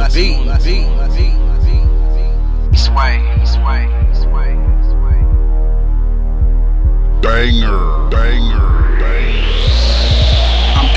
I'm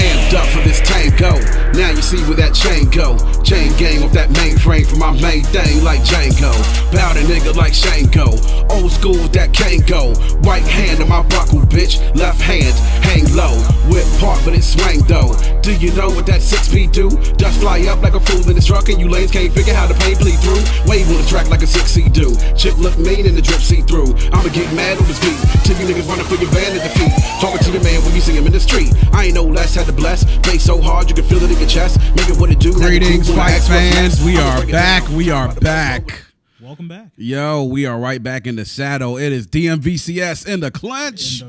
amped up for this tango. Now you see where that chain go. Chain gang off that mainframe for my main thing like Django. Bow the nigga like Shango. Old school with that Kango. Right hand on my buckle, bitch. Left hand, hang low. Whip part, but it swang though. Do you know what that 6-speed do? Dust fly up like a fool in the truck, and you lanes can't figure how the pain bleed through. Wave on the track like a 6C do. Chip look mean and the drip see through. I'ma get mad on this beat till you niggas running for your van at the feet. Talking to the man when you see him in the street. I ain't no less, had to bless. Bass so hard you can feel it in your chest. Make it what it do. Greetings, fight fans. We are back. We are back. Welcome back. Yo, we are right back in the saddle. It is DMVCS in the Clinch.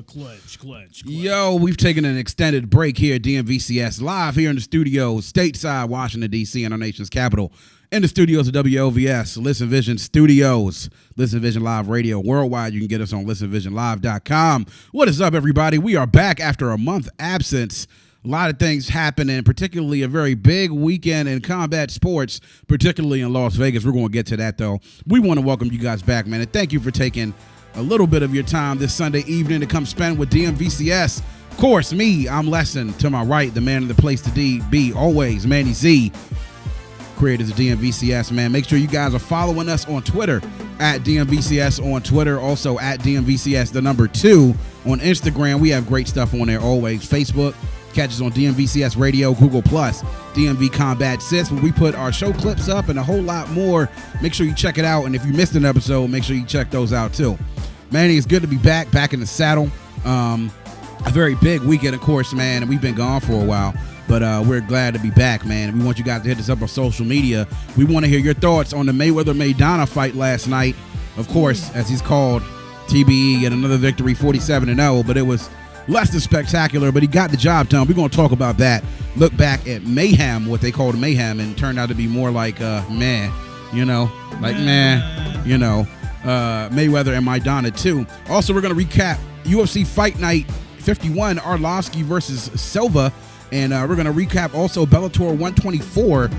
Clinch. Yo, we've taken an extended break here at DMVCS live here in the studios, stateside, Washington, D.C., in our nation's capital. In the studios of WLVS, Listen Vision Studios, Listen Vision Live Radio worldwide. You can get us on listenvisionlive.com. What is up, everybody? We are back after a month absence. A lot of things happening, particularly a very big weekend in combat sports, particularly in Las Vegas. We're going to get to that, though. We want to welcome you guys back, man, and thank you for taking a little bit of your time this Sunday evening to come spend with DMVCS. Of course, me, I'm Lesson. To my right, the man in the place to be, always, Manny Z, creators of DMVCS, man. Make sure you guys are following us on Twitter, at DMVCS on Twitter, also at DMVCS, the number 2 on Instagram. We have great stuff on there always. Facebook. Catch us on DMVCS Radio, Google+, DMV Combat Sits, where we put our show clips up and a whole lot more. Make sure you check it out, and if you missed an episode, make sure you check those out too. Manny, it's good to be back in the saddle. A very big weekend, of course, man, and we've been gone for a while, but we're glad to be back, man. We want you guys to hit us up on social media. We want to hear your thoughts on the Mayweather-Maidana fight last night. Of course, as he's called, TBE, and another victory, 47-0, but it was less than spectacular, but he got the job done. We're going to talk about that. Look back at mayhem, what they called mayhem, and turned out to be more like Mayweather and Maidana too. Also, we're going to recap UFC Fight Night 51, Arlovski versus Silva, and we're going to recap also Bellator 124,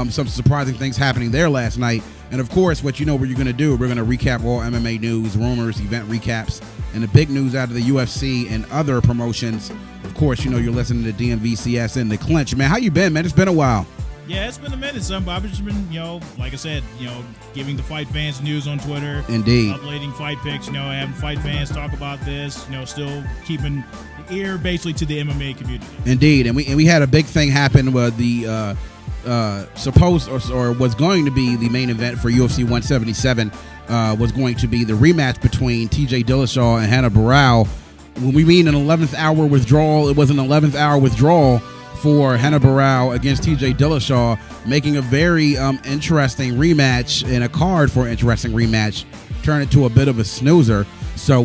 some surprising things happening there last night. And of course, what you know what you're going to do, we're going to recap all MMA news, rumors, event recaps, and the big news out of the UFC and other promotions. Of course, you know you're listening to DMVCS in the Clinch. Man, how you been, man? It's been a while. Yeah, it's been a minute, son, but I've just been, like I said, giving the fight fans news on Twitter. Indeed. Uploading fight pics, having fight fans talk about this, still keeping the ear basically to the MMA community. Indeed, and we had a big thing happen with the supposed or was going to be the main event for UFC 177 was going to be the rematch between TJ Dillashaw and Hannah Barrow. When we mean an 11th hour withdrawal, it was an 11th hour withdrawal for Hannah Barrow against TJ Dillashaw, making a very interesting rematch and a card for an interesting rematch turn into a bit of a snoozer. So,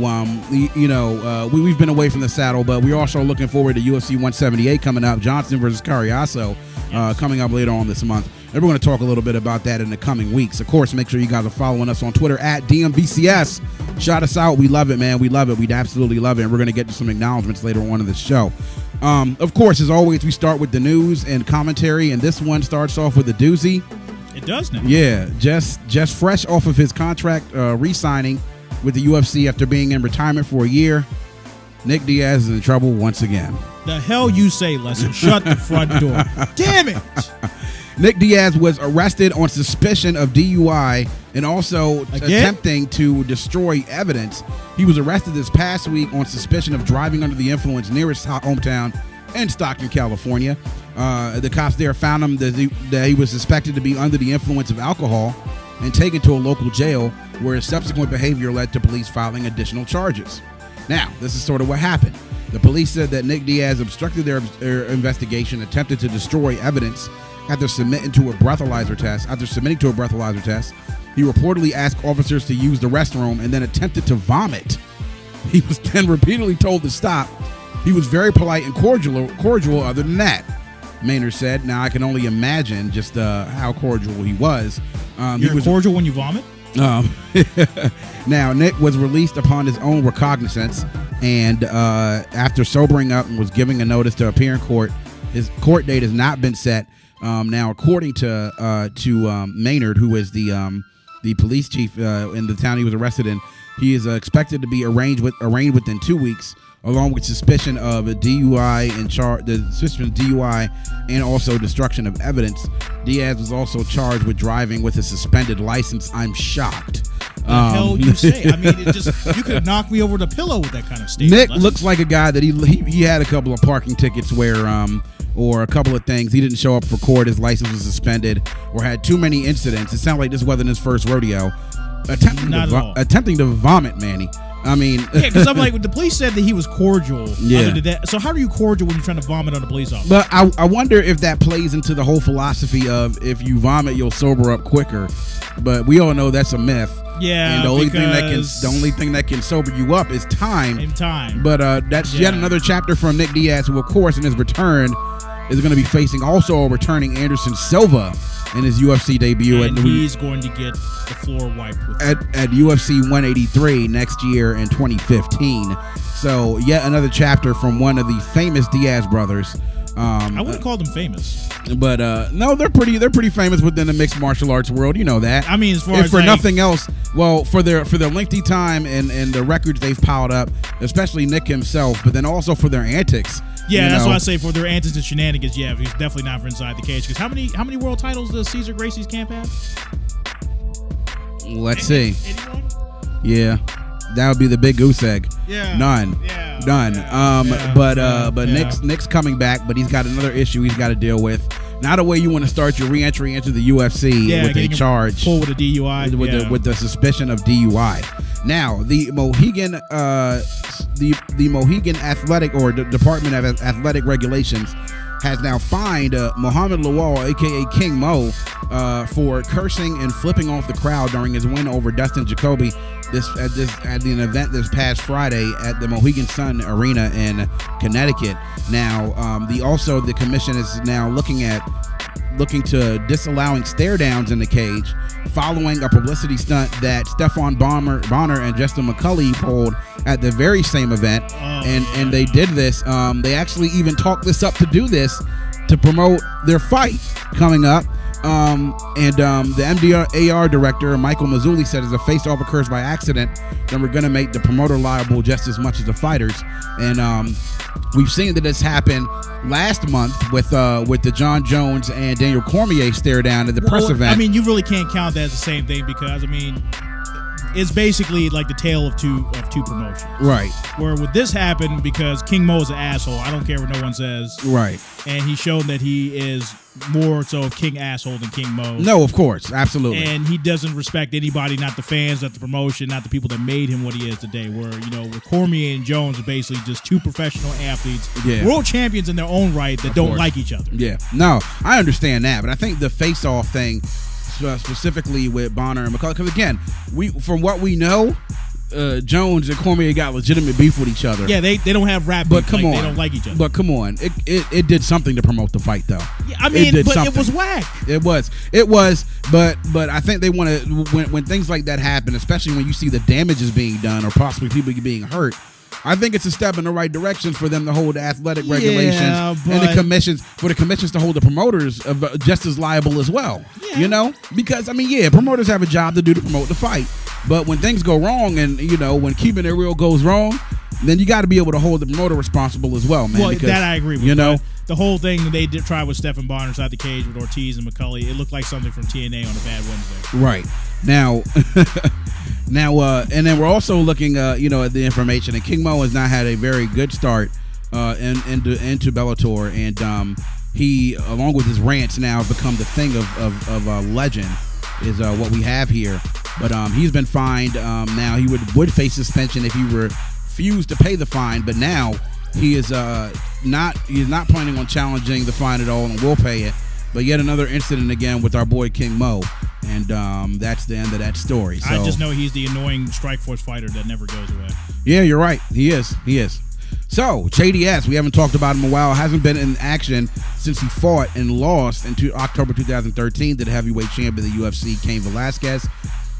we've been away from the saddle, but we're also looking forward to UFC 178 coming up, Johnson versus Carriazo, coming up later on this month. And we're going to talk a little bit about that in the coming weeks. Of course, make sure you guys are following us on Twitter at DMVCS. Shout us out. We love it, man. We love it. We absolutely love it. And we're going to get to some acknowledgments later on in the show. Of course, as always, we start with the news and commentary, and this one starts off with a doozy. It does now. Yeah, just fresh off of his contract re-signing with the UFC after being in retirement for a year, Nick Diaz is in trouble once again. The hell you say, Lesson? Shut the front door. Damn it! Nick Diaz was arrested on suspicion of DUI and also attempting to destroy evidence. He was arrested this past week on suspicion of driving under the influence near his hometown in Stockton, California. The cops there found him that he was suspected to be under the influence of alcohol and taken to a local jail where his subsequent behavior led to police filing additional charges. Now, this is sort of what happened. The police said that Nick Diaz obstructed their investigation, attempted to destroy evidence after submitting to a breathalyzer test. He reportedly asked officers to use the restroom and then attempted to vomit. He was then repeatedly told to stop. He was very polite and cordial other than that, Maynard said. Now, I can only imagine just how cordial he was. You're cordial when you vomit? Now, Nick was released upon his own recognizance, and after sobering up and was giving a notice to appear in court. His court date has not been set. Now, according to Maynard, who is the police chief in the town he was arrested in, he is expected to be arraigned within 2 weeks, along with suspicion of a DUI and also destruction of evidence. Diaz was also charged with driving with a suspended license. I'm shocked. The hell you say? I mean, you could have knocked me over the pillow with that kind of statement. Nick looks like a guy that he had a couple of parking tickets where or a couple of things. He didn't show up for court. His license was suspended, or had too many incidents. It sounded like this wasn't his first rodeo. Attempting to vomit, Manny. I mean, yeah, because I'm like, the police said that he was cordial. Yeah. Other than that, so how are you cordial when you're trying to vomit on a police officer? But I wonder if that plays into the whole philosophy of if you vomit, you'll sober up quicker. But we all know that's a myth. Yeah, and the only thing that can sober you up is time. In time. But that's yet another chapter from Nick Diaz, who, of course, in his return is going to be facing also a returning Anderson Silva in his UFC debut. And he's going to get the floor wiped with at UFC 183 next year in 2015. So yet another chapter from one of the famous Diaz brothers. I wouldn't call them famous, but no, they're pretty famous within the mixed martial arts world. You know that. I mean, as far as for nothing else, well, for their lengthy time and the records they've piled up, especially Nick himself, but then also for their antics. Yeah, that's why I say for their antics and shenanigans. Yeah, he's definitely not for inside the cage. Because how many world titles does Cesar Gracie's camp have? Let's see. Anyone? Yeah, that would be the big goose egg. Yeah. None. Yeah. None. Yeah. But Nick's coming back, but he's got another issue he's got to deal with. Not a way you want to start your re-entry into the UFC with a charge. Pull with a DUI. With the suspicion of DUI. Now, the Mohegan the Mohegan Athletic or the Department of Athletic Regulations has now fined Muhammad Lawal, aka King Mo, for cursing and flipping off the crowd during his win over Dustin Jacoby at an event this past Friday at the Mohegan Sun Arena in Connecticut. Now, the commission is now looking to disallowing stare downs in the cage following a publicity stunt that Stephon Bonner and Justin McCulley pulled at the very same event. And they did this. They actually even talked this up to do this to promote their fight coming up. The MDAR director, Michael Mazzulli, said as a face-off occurs by accident, then we're going to make the promoter liable just as much as the fighters. And we've seen that this happened last month with the John Jones and Daniel Cormier stare down at the press event. I mean, you really can't count that as the same thing because, I mean, it's basically like the tale of two promotions. Right. Where would this happen because King Mo is an asshole. I don't care what no one says. Right. And he's shown that he is more so of King asshole than King Mo. No, of course. Absolutely. And he doesn't respect anybody, not the fans, not the promotion, not the people that made him what he is today. Where, with Cormier and Jones are basically just two professional athletes, world champions in their own right that don't like each other. Yeah. No, I understand that. But I think the face-off thing, specifically with Bonner and McCullough, because again, from what we know, Jones and Cormier got legitimate beef with each other. Yeah, they don't have rap beef. They don't like each other. But come on, it did something to promote the fight, though. Yeah, I mean, it was whack. It was. But I think they want to when things like that happen, especially when you see the damages being done or possibly people being hurt. I think it's a step in the right direction for them to hold the athletic regulations and the commissions to hold the promoters just as liable as well. Yeah. Because promoters have a job to do to promote the fight. But when things go wrong and when keeping it real goes wrong, then you got to be able to hold the promoter responsible as well, man. Well, because, that I agree with. The whole thing that they did try with Stephan Bonner inside the cage with Ortiz and McCulley, it looked like something from TNA on a bad Wednesday. Right. Now, and then we're also looking, at the information, and King Mo has not had a very good start into Bellator, and he, along with his rants, now have become the thing of legend, is what we have here. But he's been fined. Now he would face suspension if he refused to pay the fine, but now he is not planning on challenging the fine at all and will pay it. But yet another incident again with our boy King Mo, and that's the end of that story. So, I just know he's the annoying Strikeforce fighter that never goes away. Yeah, you're right. He is. So, JDS, we haven't talked about him in a while. Hasn't been in action since he fought and lost in October 2013 to the heavyweight champion of the UFC, Cain Velasquez.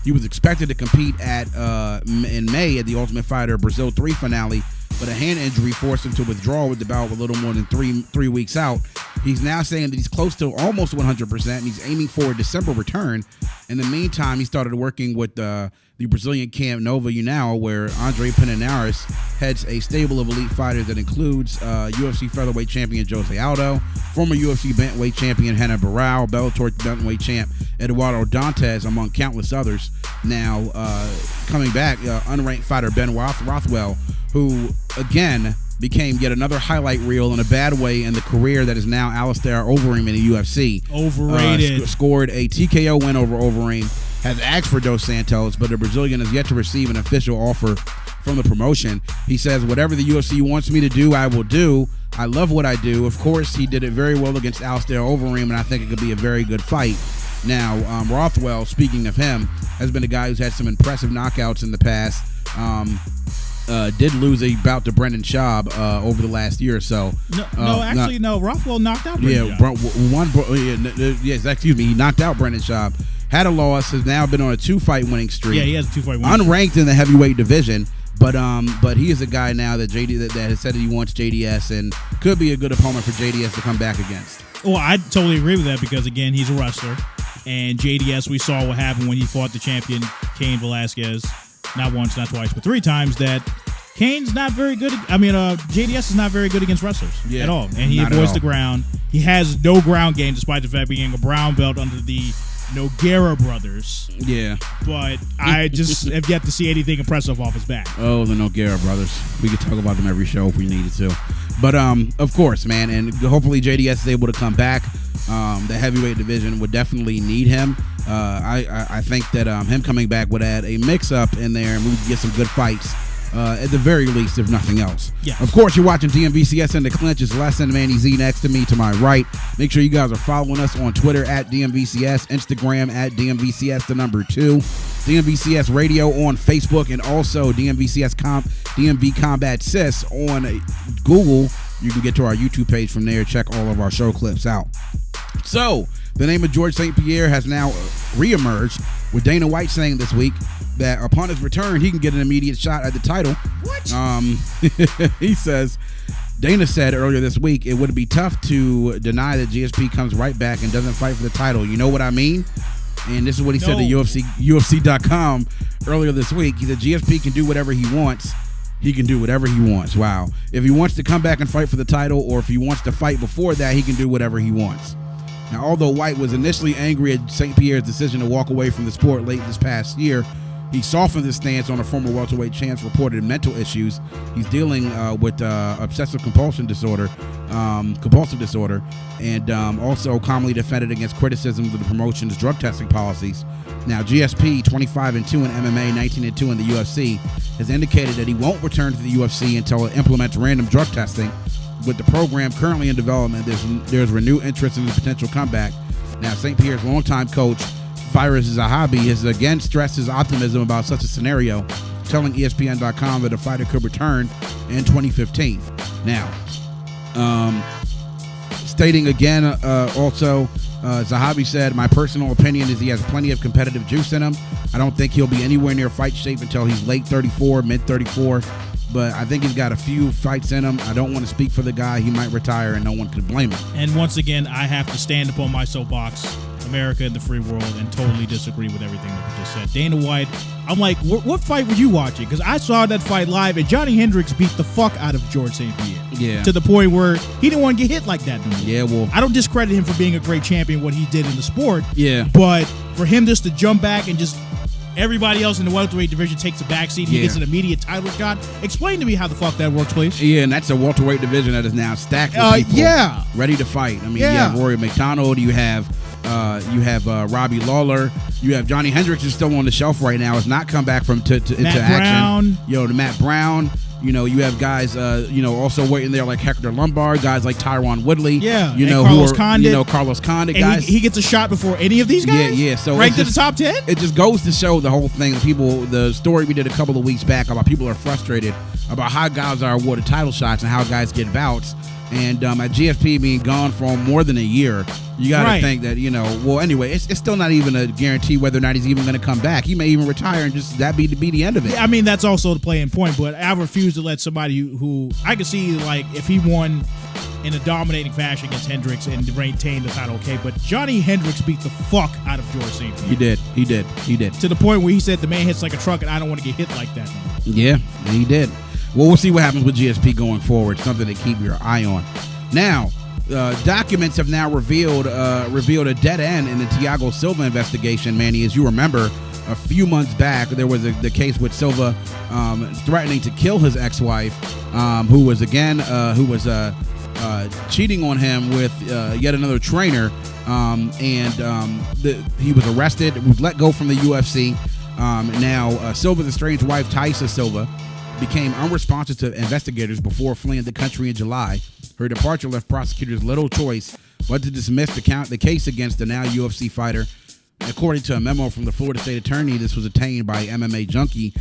He was expected to compete in May at the Ultimate Fighter Brazil 3 finale but a hand injury forced him to withdraw with the bout a little more than three weeks out. He's now saying that he's close to almost 100%, and he's aiming for a December return. In the meantime, he started working with the Brazilian camp Nova Unal, where Andre Pereira's heads a stable of elite fighters that includes UFC featherweight champion Jose Aldo, former UFC bantamweight champion Renan Barão, Bellator bantamweight champ Eduardo Dantas, among countless others. Now, coming back, unranked fighter Ben Rothwell, who, again, became yet another highlight reel in a bad way in the career that is now Alistair Overeem in the UFC. Overrated. Scored a TKO win over Overeem, has asked for Dos Santos, but the Brazilian has yet to receive an official offer from the promotion. He says, whatever the UFC wants me to do, I will do. I love what I do. Of course, he did it very well against Alistair Overeem, and I think it could be a very good fight. Now, Rothwell, speaking of him, has been a guy who's had some impressive knockouts in the past. Did lose a bout to Brendan Schaub over the last year or so. No. Rothwell knocked out Brendan Schaub. He knocked out Brendan Schaub. Had a loss, has now been on a 2-fight winning streak. Yeah, he has a 2-fight winning streak. Unranked in the heavyweight division, but he is a guy now that that has said that he wants JDS and could be a good opponent for JDS to come back against. Well, I totally agree with that because, again, he's a wrestler. And JDS, we saw what happened when he fought the champion, Cain Velasquez. Not once, not twice, but 3 times that Cain's not very good. JDS is not very good against wrestlers at all. And he avoids the ground. He has no ground game despite the fact being a brown belt under the Nogueira brothers. Yeah. But I just have yet to see anything impressive off his back. Oh, the Nogueira brothers. We could talk about them every show if we needed to. But, of course, man, and hopefully JDS is able to come back. The heavyweight division would definitely need him. I think that him coming back would add a mix-up in there, and we would get some good fights, at the very least, if nothing else. Yes. Of course, you're watching DMVCS and the Clinch. It's Les and Manny Z next to me, to my right. Make sure you guys are following us on Twitter at DMVCS, Instagram at DMVCS, the number 2, DMVCS Radio on Facebook, and also DMV Combat Sis on Google. You can get to our YouTube page from there. Check all of our show clips out. So, the name of George St. Pierre has now reemerged, with Dana White saying this week that upon his return, he can get an immediate shot at the title. What? He says, Dana said earlier this week, it would be tough to deny that GSP comes right back and doesn't fight for the title. You know what I mean? And this is what he said to UFC.com earlier this week. He said GSP can do whatever he wants. He can do whatever he wants. Wow. If he wants to come back and fight for the title, or if he wants to fight before that, he can do whatever he wants. Now, although White was initially angry at St. Pierre's decision to walk away from the sport late this past year, he softened his stance on a former welterweight champ's reported mental issues. He's dealing with obsessive compulsive disorder, and also commonly defended against criticisms of the promotion's drug testing policies. Now, GSP, 25-2 in MMA, 19-2 in the UFC, has indicated that he won't return to the UFC until it implements random drug testing. With the program currently in development, there's renewed interest in his potential comeback. Now, St. Pierre's longtime coach, Firas Zahabi, has again stressed his optimism about such a scenario, telling ESPN.com that the fighter could return in 2015. Now, stating again also, Zahabi said, my personal opinion is he has plenty of competitive juice in him. I don't think he'll be anywhere near fight shape until he's late 34, mid 34. But I think he's got a few fights in him. I don't want to speak for the guy. He might retire, and no one could blame him. And once again, I have to stand upon my soapbox, America and the free world, and totally disagree with everything that we just said. Dana White, I'm like, what fight were you watching? Because I saw that fight live, and Johnny Hendricks beat the fuck out of George St. Pierre. Yeah. To the point where he didn't want to get hit like that no more. Yeah, well, I don't discredit him for being a great champion, what he did in the sport. Yeah. But for him just to jump back and just everybody else in the welterweight division takes a backseat. He gets an immediate title shot. Explain to me how the fuck that works, please. Yeah, and that's a welterweight division that is now stacked with people ready to fight. I mean, you have Rory McDonald, you have Robbie Lawler, you have Johnny Hendricks, who's still on the shelf right now, has not come back into action. Matt Brown. You know, you have guys, also waiting there like Hector Lombard, guys like Tyron Woodley. Yeah, Carlos Condit. Carlos Condit, and guys. He gets a shot before any of these guys? Yeah. So ranked in the top 10? It just goes to show the whole thing. The story we did a couple of weeks back about people are frustrated about how guys are awarded title shots and how guys get bouts. And at GSP being gone for more than a year, you got to Right. think that, well, anyway, it's still not even a guarantee whether or not he's even going to come back. He may even retire and just that be the end of it. I mean, that's also the playing point, but I refuse to let somebody who I could see, like, if he won in a dominating fashion against Hendricks and maintained the title, okay, but Johnny Hendricks beat the fuck out of George St. Pierre. He did. To the point where he said the man hits like a truck and I don't want to get hit like that. Yeah, he did. Well, we'll see what happens with GSP going forward. Something to keep your eye on. Now, documents have now revealed a dead end in the Thiago Silva investigation, Manny. As you remember, a few months back, there was the case with Silva threatening to kill his ex-wife, who was cheating on him with yet another trainer, he was arrested, was let go from the UFC. Now, Silva's estranged wife, Taisa Silva, became unresponsive to investigators before fleeing the country in July. Her departure left prosecutors little choice but to dismiss the case against the now UFC fighter. According to a memo from the Florida State Attorney, this was obtained by MMA Junkie.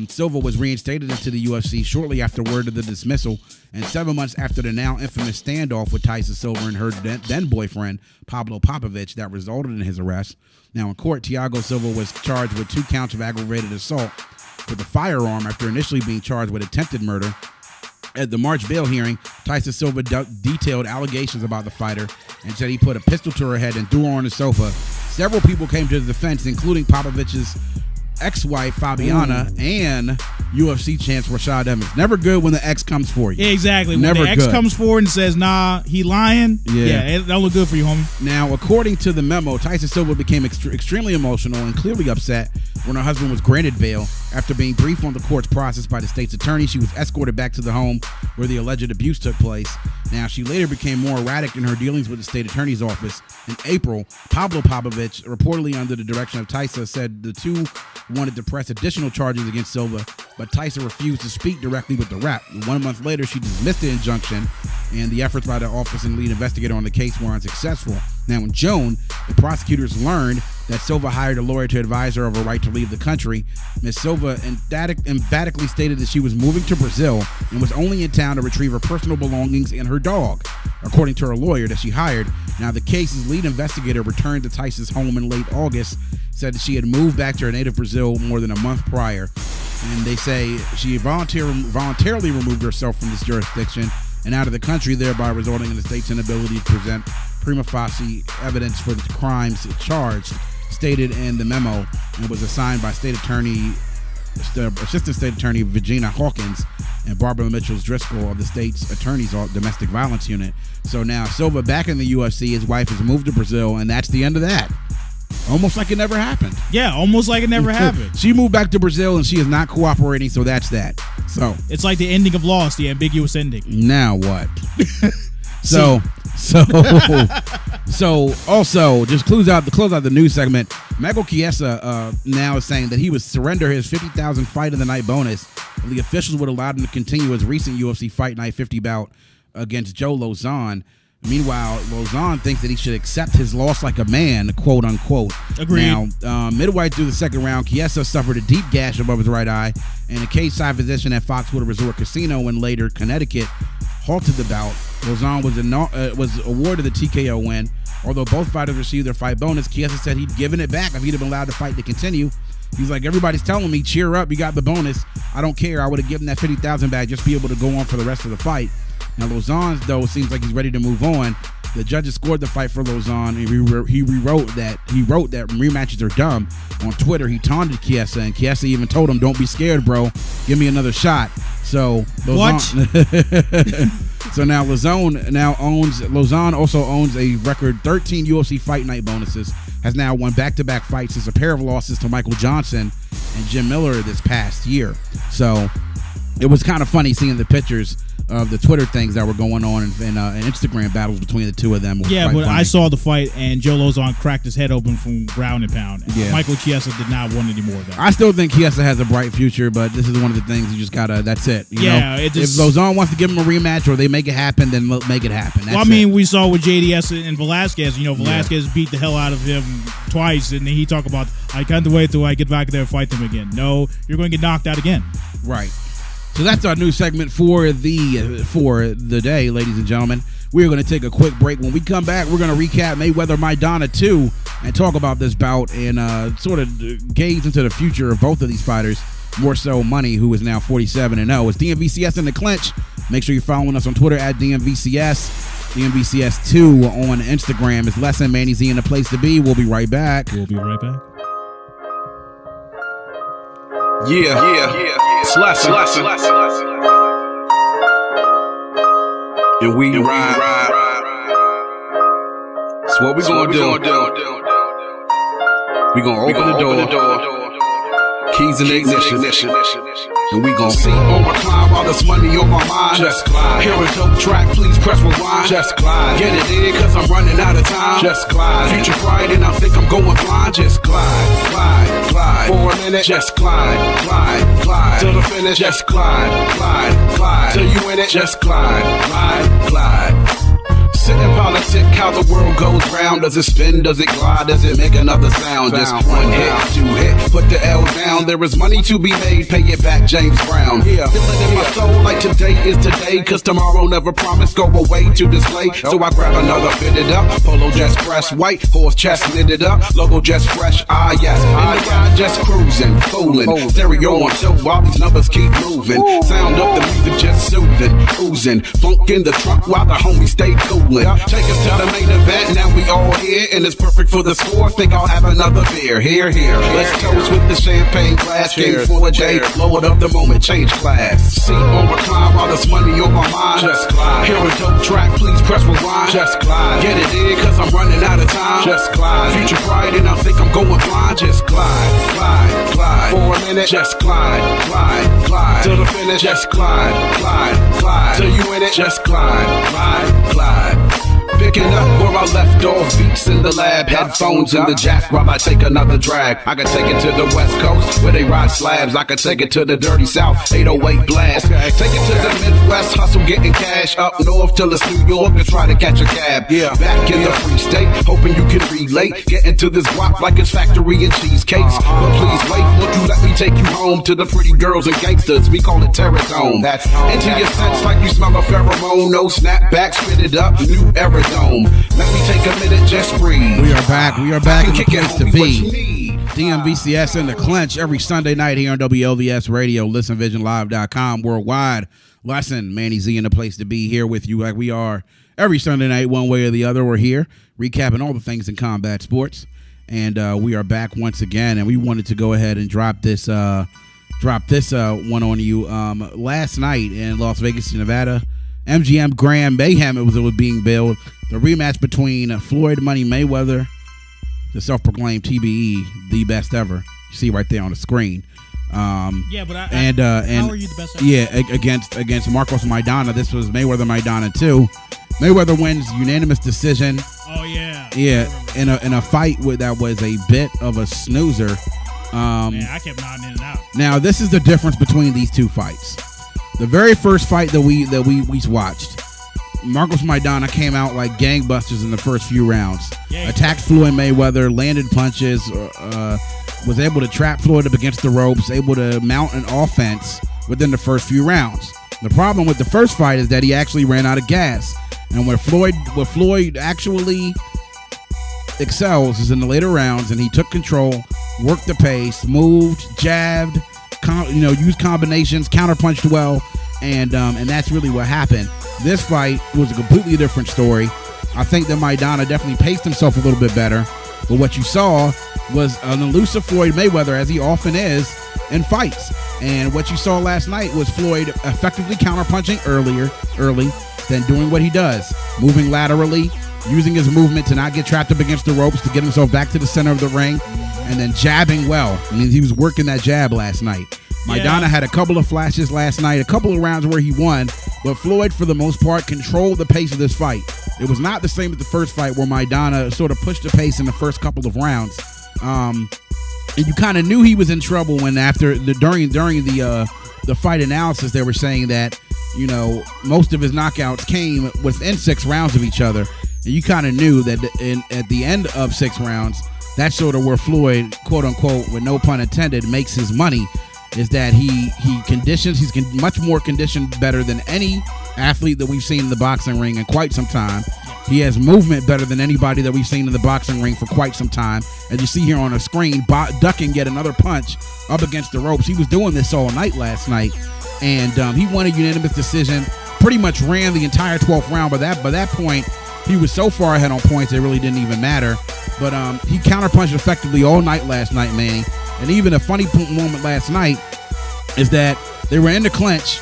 Silva was reinstated into the UFC shortly after word of the dismissal, and 7 months after the now infamous standoff with Taisa Silva and her then boyfriend, Pablo Popovich, that resulted in his arrest. Now, in court, Thiago Silva was charged with 2 counts of aggravated assault with a firearm after initially being charged with attempted murder. At the March bail hearing, Taisa Silva detailed allegations about the fighter and said he put a pistol to her head and threw her on the sofa. Several people came to the defense, including Popovich's ex-wife, Fabiana, and UFC champ Rashad Evans. Never good when the ex comes for you. Yeah, exactly. Never when the ex good. comes forward and says, nah, he lying, yeah, that'll look good for you, homie. Now, according to the memo, Taisa Silva became extremely emotional and clearly upset when her husband was granted bail. After being briefed on the court's process by the state's attorney, she was escorted back to the home where the alleged abuse took place. Now, she later became more erratic in her dealings with the state attorney's office. In April, Pablo Popovich, reportedly under the direction of Taisa, said the two wanted to press additional charges against Silva, but Taisa refused to speak directly with the rep. 1 month later, she dismissed the injunction, and the efforts by the office and lead investigator on the case were unsuccessful. Now, in June, the prosecutors learned that Silva hired a lawyer to advise her of her right to leave the country. Ms. Silva emphatically stated that she was moving to Brazil and was only in town to retrieve her personal belongings and her dog, according to her lawyer that she hired. Now, the case's lead investigator returned to Taisa's home in late August, said that she had moved back to her native Brazil more than a month prior. And they say she voluntarily removed herself from this jurisdiction and out of the country, thereby resulting in the state's inability to present prima facie evidence for the crimes charged, stated in the memo, and was assigned by Assistant State Attorney Virginia Hawkins and Barbara Mitchell's Driscoll of the state's attorney's domestic violence unit. So now Silva back in the UFC, his wife has moved to Brazil, and that's the end of that. Almost like it never happened. Yeah, almost like it never happened. She moved back to Brazil and she is not cooperating, so that's that. So it's like the ending of Lost, the ambiguous ending. Now what? So also just close out the news segment. Michael Chiesa now is saying that he would surrender his $50,000 fight of the night bonus if the officials would allow him to continue his recent UFC Fight Night 50 bout against Joe Lozon. Meanwhile, Lozon thinks that he should accept his loss like a man, quote unquote. Agreed. Now, midway through the second round, Chiesa suffered a deep gash above his right eye, and a cage-side physician at Foxwood Resort Casino in later Connecticut halted the bout. Lozon was awarded the TKO win. Although both fighters received their fight bonus, Chiesa said he'd given it back if he'd have been allowed the fight to continue. He's like, everybody's telling me, cheer up, you got the bonus. I don't care. I would have given that $50,000 back just to be able to go on for the rest of the fight. Now, Lozon, though, seems like he's ready to move on. The judges scored the fight for Lozon, and he wrote that rematches are dumb. On Twitter, he taunted Chiesa, and Chiesa even told him, "Don't be scared, bro. Give me another shot." So Lozon, what? So now Lozon also owns a record 13 UFC Fight Night bonuses. Has now won back-to-back fights since a pair of losses to Michael Johnson and Jim Miller this past year. So it was kind of funny seeing the pictures of the Twitter things that were going on and Instagram battles between the two of them. Yeah, but funny. I saw the fight, and Joe Lozon cracked his head open from ground and pound. Yeah. Michael Chiesa did not want any more of that. I still think Chiesa has a bright future, but this is one of the things you just gotta. That's it. You know? If Lozon wants to give him a rematch or they make it happen, then make it happen. That's we saw with JDS and Velasquez. Velasquez beat the hell out of him twice, and then he talked about, I can't wait till I get back there and fight them again. No, you're going to get knocked out again. Right. So that's our new segment for the day, ladies and gentlemen. We're going to take a quick break. When we come back, we're going to recap Mayweather-Maidana 2 and talk about this bout and sort of gaze into the future of both of these fighters. More so Money, who is now 47-0. It's DMVCS in the Clinch. Make sure you're following us on Twitter at DMVCS. DMVCS2 on Instagram. It's Lesson, Manny Z, and the place to be. We'll be right back. We'll be right back. Yeah. It's Lesson. And we ride. So what we gonna do? We gonna open the door. Keys in the ignition. And we gon' see on recline while there's money on my mind. Just glide. Hear a dope track, please press rewind. Just glide. Get it in, cause I'm running out of time. Just glide. Future pride and I think I'm going blind. Just glide. For a minute, just glide. Till the finish, just glide. Till you in it, just glide. Sit and politic, how the world goes round. Does it spin? Does it glide? Does it make another sound? Just one hit, two hit, put the L down. There is money to be made, pay it back, James Brown. Feel it in my soul like today is today, cause tomorrow never promised go away to display. So I grab another, fitted up, polo just press white, horse chest knitted up, logo just fresh, yes. In the ride just cruising, fooling, stereo on tilt while these numbers keep moving. Sound up, the music just soothing, oozing, funk in the trunk while the homies stay cool. Take us to the main event, now we all here, and it's perfect for the score. Think I'll have another beer. Here. Let's toast with the champagne glass. Game for a day, blow it up the moment, change class. Seat on recline while there's money on my mind. Just glide. Hear a dope track, please press rewind. Just glide. Get it in, cause I'm running out of time. Just glide. Future pride and I think I'm going blind. Just glide. For a minute, just glide. Till the finish, just glide. Till you in it, just glide. Picking up where I left off, beats in the lab, headphones in the jack while I take another drag. I can take it to the West Coast where they ride slabs. I can take it to the dirty South, 808 blast. Take it to the Midwest, hustle getting cash. Up north till it's New York and try to catch a cab. Back in the free state, hoping you can relate. Get into this guap like it's factory and cheesecakes. But please wait, won't you let me take you home to the pretty girls and gangsters? We call it Terrace Home. Into your sense like you smell a pheromone. No snapback, spit it up, new era dome. Let me take a minute, just breathe. We are back in the place to be. DMVCS in the Clinch every Sunday night here on WLVS Radio, listenvisionlive.com, worldwide. Lesson, Manny Z in the place to be, here with you like we are every Sunday night, one way or the other. We're here recapping all the things in combat sports, and we are back once again, and we wanted to go ahead and drop this one on you. Last night in Las Vegas, Nevada, MGM Grand Mayhem, it was being billed. The rematch between Floyd Money Mayweather, the self-proclaimed TBE, the best ever. You see right there on the screen. How are you the best ever? Yeah, against Marcos Maidana. This was Mayweather-Maidana 2. Mayweather wins unanimous decision. Oh yeah. Yeah, in a fight that was a bit of a snoozer. Man, I kept nodding in and out. Now this is the difference between these two fights. The very first fight that we watched, Marcos Maidana came out like gangbusters in the first few rounds. Attacked Floyd Mayweather, landed punches, was able to trap Floyd up against the ropes, able to mount an offense within the first few rounds. The problem with the first fight is that he actually ran out of gas. And where Floyd actually excels is in the later rounds, and he took control, worked the pace, moved, jabbed, used combinations, counterpunched well, and that's really what happened. This fight was a completely different story. I think that Maidana definitely paced himself a little bit better, but what you saw was an elusive Floyd Mayweather, as he often is in fights. And what you saw last night was Floyd effectively counterpunching early, then doing what he does, moving laterally, using his movement to not get trapped up against the ropes, to get himself back to the center of the ring, and then jabbing well. I mean, he was working that jab last night. Maidana had a couple of flashes last night, a couple of rounds where he won, but Floyd, for the most part, controlled the pace of this fight. It was not the same as the first fight where Maidana sort of pushed the pace in the first couple of rounds. And you kind of knew he was in trouble when during the fight analysis, they were saying that, most of his knockouts came within 6 rounds of each other. And you kind of knew that at the end of 6 rounds, that's sort of where Floyd, quote unquote, with no pun intended, makes his money. is that he conditions. He's much more conditioned better than any athlete that we've seen in the boxing ring in quite some time. He has movement better than anybody that we've seen in the boxing ring for quite some time. As you see here on the screen, ducking yet another punch up against the ropes. He was doing this all night last night, and he won a unanimous decision. Pretty much ran the entire 12th round. By that point, he was so far ahead on points it really didn't even matter. But he counterpunched effectively all night last night, Manny. And even a funny moment last night is that they were in the clinch,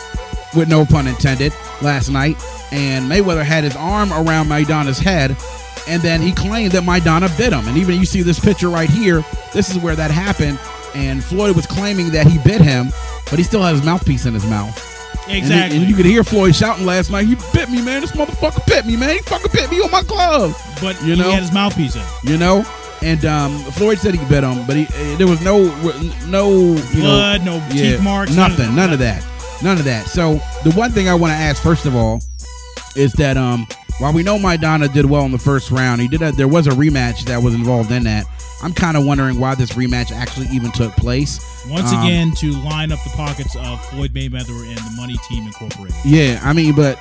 with no pun intended, last night, and Mayweather had his arm around Maidana's head, and then he claimed that Maidana bit him. And even you see this picture right here, this is where that happened, and Floyd was claiming that he bit him, but he still had his mouthpiece in his mouth. Exactly. And you could hear Floyd shouting last night, "He bit me, man. This motherfucker bit me, man. He fucking bit me on my glove." But he had his mouthpiece in. You know? And Floyd said he bit him, but there was no blood, no teeth marks, nothing, none of that. So the one thing I want to ask first of all is that while we know Maidana did well in the first round, there was a rematch that was involved in that. I'm kind of wondering why this rematch actually even took place. Once again, to line up the pockets of Floyd Mayweather and the Money Team Incorporated. Yeah, I mean, but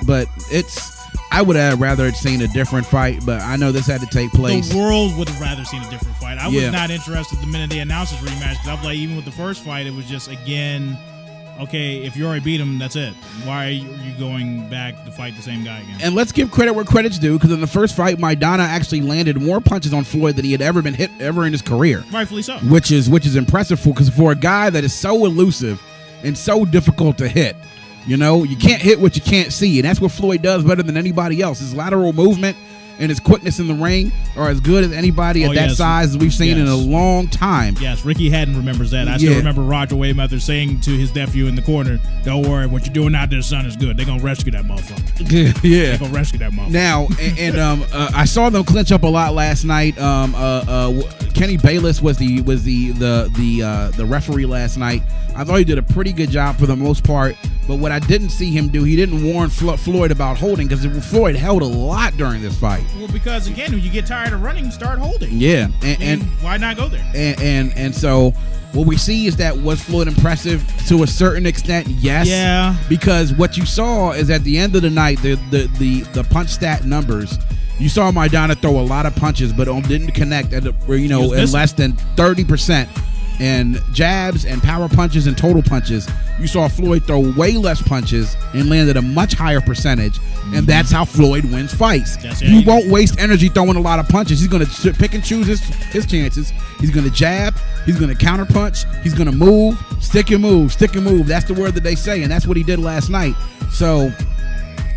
it's. I would have rather seen a different fight, but I know this had to take place. The world would have rather seen a different fight. I was not interested the minute they announced this rematch, because I was like, even with the first fight, it was just, again, okay, if you already beat him, that's it. Why are you going back to fight the same guy again? And let's give credit where credit's due, because in the first fight, Maidana actually landed more punches on Floyd than he had ever been hit ever in his career. Rightfully so. Which is impressive because for a guy that is so elusive and so difficult to hit. You know, you can't hit what you can't see, and that's what Floyd does better than anybody else. His lateral movement and his quickness in the ring are as good as anybody at that size as we've seen in a long time. Yes, Ricky Hatton remembers that. I still remember Roger Mayweather saying to his nephew in the corner, "Don't worry, what you're doing out there, son, is good. They're going to rescue that motherfucker." Yeah. They're going to rescue that motherfucker. Now, I saw them clinch up a lot last night. Kenny Bayless was the referee last night. I thought he did a pretty good job for the most part, but what I didn't see him do, he didn't warn Floyd about holding, because Floyd held a lot during this fight. Well, because again, when you get tired of running, start holding. Yeah, and why not go there? And so what we see is that was Floyd impressive to a certain extent? Yes. Yeah. Because what you saw is at the end of the night, the punch stat numbers. You saw Maidana throw a lot of punches, but didn't connect at in less than 30%. And jabs and power punches and total punches, you saw Floyd throw way less punches and landed a much higher percentage. And that's how Floyd wins fights. He won't waste energy throwing a lot of punches. He's going to pick and choose his chances. He's going to jab. He's going to counter punch. He's going to move, stick and move, stick and move. That's the word that they say, and that's what he did last night. So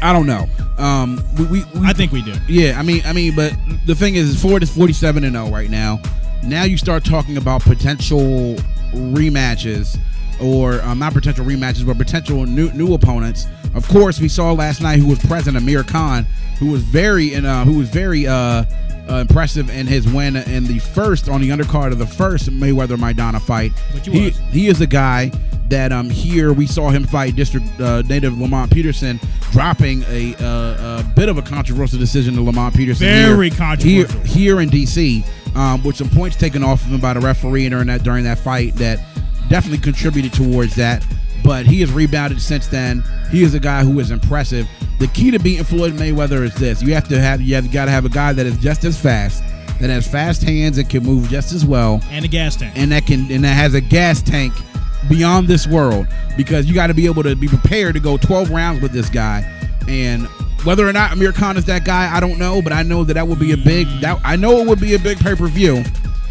I don't know. I think we do. Yeah, I mean, but the thing is, Floyd is 47-0 right now. Now you start talking about potential rematches, or not potential rematches, but potential new opponents. Of course, we saw last night who was present, Amir Khan, who was very impressive in his win in the first, on the undercard of the first Mayweather Maidana fight. He is a guy that here we saw him fight district native Lamont Peterson, dropping a bit of a controversial decision to Lamont Peterson. Very controversial here in DC. With some points taken off of him by the referee during that fight that definitely contributed towards that. But he has rebounded since then. He is a guy who is impressive. The key to beating Floyd Mayweather is this: you got to have a guy that is just as fast, that has fast hands and can move just as well, and a gas tank, and that has a gas tank beyond this world. Because you got to be able to be prepared to go 12 rounds with this guy. And whether or not Amir Khan is that guy, I don't know, but I know that would be a big. I know it would be a big pay-per-view.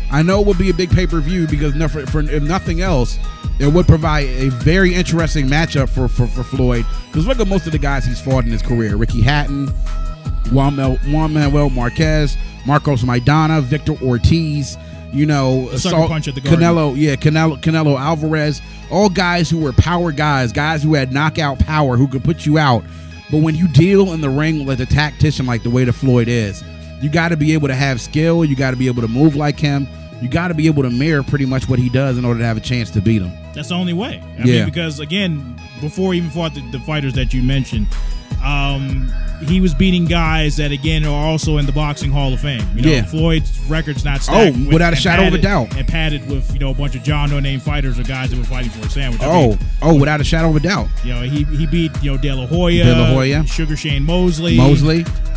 I know it would be a big pay-per-view because if nothing else, it would provide a very interesting matchup for Floyd. Because look at most of the guys he's fought in his career: Ricky Hatton, Juan Manuel Marquez, Marcos Maidana, Victor Ortiz. Punch at the Garden. Canelo Alvarez. All guys who were power guys who had knockout power, who could put you out. But when you deal in the ring with a tactician like the way that Floyd is, you got to be able to have skill. You got to be able to move like him. You got to be able to mirror pretty much what he does in order to have a chance to beat him. That's the only way. I mean, because again, before he even fought the fighters that you mentioned, he was beating guys that again are also in the Boxing Hall of Fame. Floyd's record's not stacked. Oh, without a shadow of a doubt. And padded with a bunch of John no-name fighters or guys that were fighting for a sandwich. Without a shadow of a doubt. He beat De La Hoya, Sugar Shane Mosley.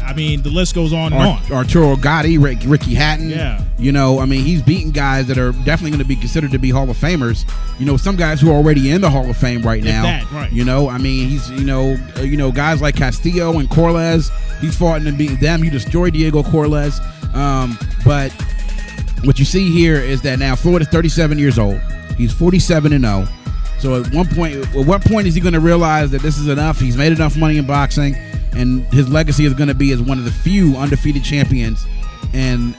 I mean, the list goes on and on. Arturo Gotti, Ricky Hatton. Yeah. He's beating guys that are definitely going to be considered to be Hall of Famers. Some guys who are already in the Hall of Fame right now. Right. He's guys like Castillo and Corlez. He's fought and beaten them. He destroyed Diego Corlez. But what you see here is that now Floyd is 37 years old. He's 47-0. So at what point is he going to realize that this is enough? He's made enough money in boxing, and his legacy is going to be as one of the few undefeated champions in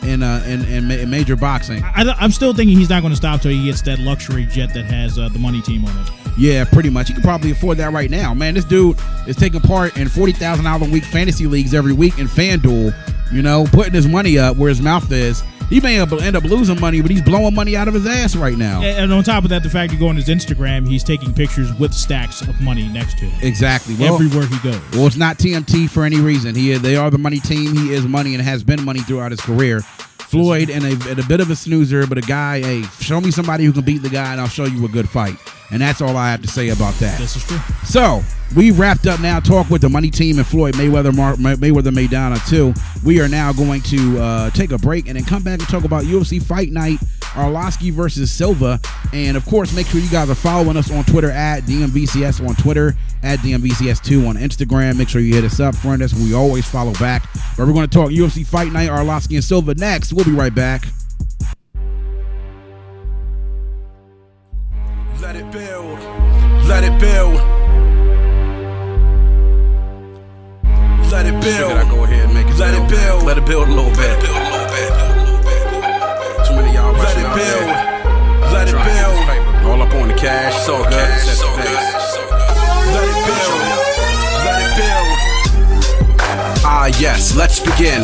major boxing. I'm still thinking he's not going to stop till he gets that luxury jet that has the money team on it. Yeah, pretty much. He can probably afford that right now. Man, this dude is taking part in $40,000 a week fantasy leagues every week in FanDuel, putting his money up where his mouth is. He may end up losing money, but he's blowing money out of his ass right now. And on top of that, the fact you go on his Instagram, he's taking pictures with stacks of money next to him. Exactly. Everywhere he goes. Well, it's not TMT for any reason. They are the money team. He is money and has been money throughout his career. Floyd and a bit of a snoozer, but a guy, hey, show me somebody who can beat the guy and I'll show you a good fight. And that's all I have to say about that. This is true. So, we wrapped up now talk with the money team and Floyd Mayweather-Maidana too. We are now going to take a break and then come back and talk about UFC Fight Night, Arlovski versus Silva. And, of course, make sure you guys are following us on Twitter at DMVCS on Twitter, at DMVCS2 on Instagram. Make sure you hit us up, friend us. We always follow back. But we're going to talk UFC Fight Night, Arlovski and Silva next. We'll be right back. Let it build. Let it build. Let it build. I go ahead and make it. Let it build. Let it build a little bit. Too many y'all rushing out there. Let it build. All up on the cash. So good. Let it build. Let it build. Yes, let's begin.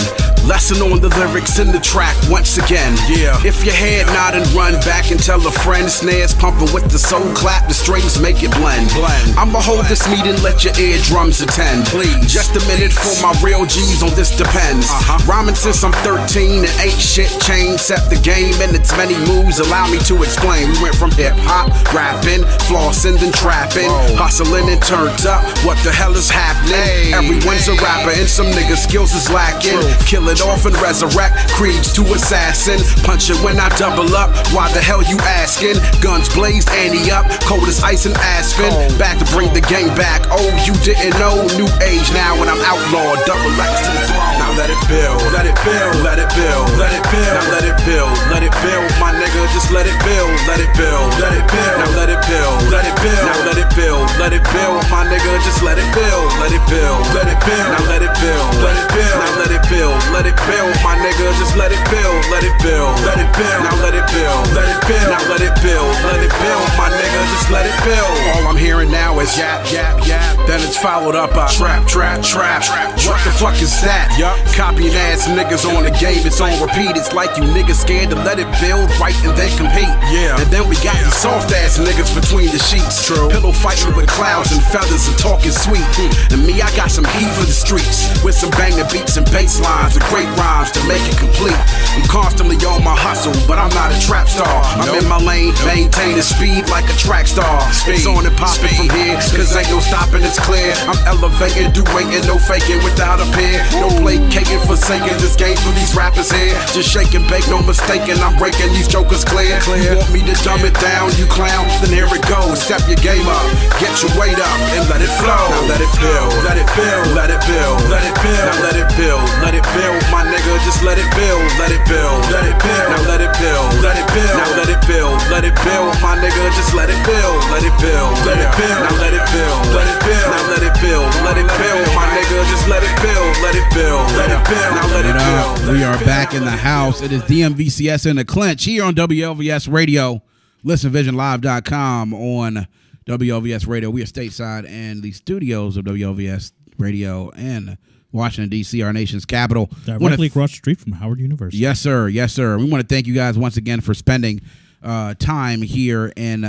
Lesson on the lyrics in the track once again. Yeah. If your head nod and run back and tell a friend, snares pumping with the soul clap, the strings make it blend. I'ma hold this meeting, let your eardrums attend. Please. Just a minute for my real G's on this depends. Rhyming since I'm 13 and ain't shit changed. Set the game and its many moves allow me to explain. We went from hip hop, rapping, flossing, then trapping, hustling and turned up. What the hell is happening? Everyone's a rapper and some niggas skills is lacking. Kill it off and resurrect, creeds to assassin. Punch it when I double up. Why the hell you asking? Guns blazed, ante up, cold as ice and aspen. Back to bring the game back. Oh, you didn't know? New age now when I'm outlawed. Double X to the throne. Now let it build. Let it build. Let it build. Let it build. Now let it build. Let it build. My nigga, just let it build. Let it build. Let it build. Now let it build. Let it build. Now let it build. Let it build. My nigga, just let it build. Let it build. Let it build. Now let it build. Let it build. Now let it build. Let it build. My nigga, just let it build. Let it build. Let it build. Now let it build. Let it build. Now let it build. Let it build. My nigga, just let it build. All I'm hearing now is yap, yap, yap. Then it's followed up by trap, trap, trap. What the fuck is that? Copying ass niggas on the game, it's on repeat. It's like you niggas scared to let it build, right, and then compete. Yeah. And then we got these soft ass niggas between the sheets. True. Pillow fighting with clouds and feathers and talking sweet. And me, I got some heat for the streets with some banging beats and bass lines and great rhymes to make it complete. I'm constantly on my hustle, but I'm not a trap star. I'm in my lane, maintaining speed like a track star. It's on and popping from here, cause ain't no stopping, it's clear. I'm elevating, do waiting, no faking without a peer. No placating, forsaking this game for these rappers here. Just shake and bake, no mistaking, I'm breaking these jokers clear. You want me to dumb it down, you clown? Then here it goes, step your game up, get your weight up, and let it flow. Now let it build, let it build, let it build, let it build. Now let it build, let it build, my nigga, just let it build, let it build, let it build. Now let it build, let it build. Now let it build, let it build, my nigga, just let it build, let it build, let it build. Now let it build, let it build. Now let it build, let it build, my nigga, just let it build, let it build, let it build. Now let it build. We are back in the house. It is DMVCS in the Clinch here on WLVS Radio. ListenVisionLive.com on WLVS Radio. We are stateside and the studios of WLVS Radio and Washington, D.C., our nation's capital. Directly across the street from Howard University. Yes, sir. Yes, sir. We want to thank you guys once again for spending time here and